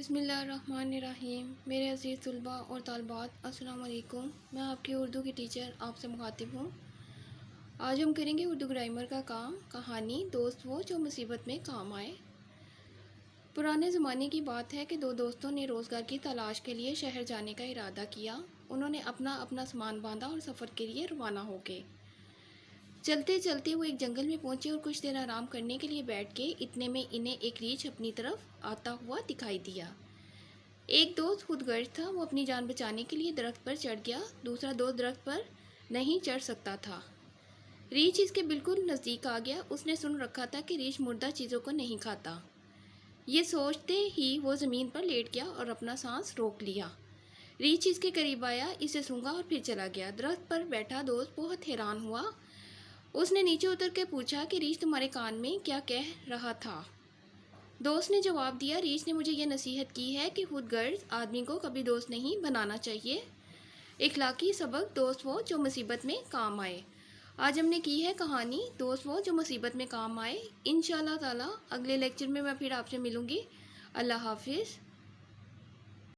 بسم اللہ الرحمن الرحیم۔ میرے عزیز طلباء اور طالبات، السلام علیکم۔ میں آپ کی اردو کی ٹیچر آپ سے مخاطب ہوں۔ آج ہم کریں گے اردو گرامر کا کام، کہانی دوست وہ جو مصیبت میں کام آئے۔ پرانے زمانے کی بات ہے کہ دو دوستوں نے روزگار کی تلاش کے لیے شہر جانے کا ارادہ کیا۔ انہوں نے اپنا سامان باندھا اور سفر کے لیے روانہ ہو گئے۔ چلتے چلتے وہ ایک جنگل میں پہنچے اور کچھ دیر آرام کرنے کے لیے بیٹھ گئے۔ اتنے میں انہیں ایک ریچھ اپنی طرف آتا ہوا دکھائی دیا۔ ایک دوست خود غرض تھا، وہ اپنی جان بچانے کے لیے درخت پر چڑھ گیا۔ دوسرا دوست درخت پر نہیں چڑھ سکتا تھا۔ ریچھ اس کے بالکل نزدیک آ گیا۔ اس نے سن رکھا تھا کہ ریچھ مردہ چیزوں کو نہیں کھاتا۔ یہ سوچتے ہی وہ زمین پر لیٹ گیا اور اپنا سانس روک لیا۔ ریچھ اس کے قریب آیا، اسے سونگھا اور پھر چلا گیا۔ درخت پر بیٹھا دوست بہت حیران ہوا۔ اس نے نیچے اتر کے پوچھا کہ ریچھ تمہارے کان میں کیا کہہ رہا تھا؟ دوست نے جواب دیا، ریچھ نے مجھے یہ نصیحت کی ہے کہ خود غرض آدمی کو کبھی دوست نہیں بنانا چاہیے۔ اخلاقی سبق، دوست وہ جو مصیبت میں کام آئے۔ آج ہم نے کی ہے کہانی دوست وہ جو مصیبت میں کام آئے۔ انشاءاللہ تعالی اگلے لیکچر میں پھر آپ سے ملوں گی۔ اللہ حافظ۔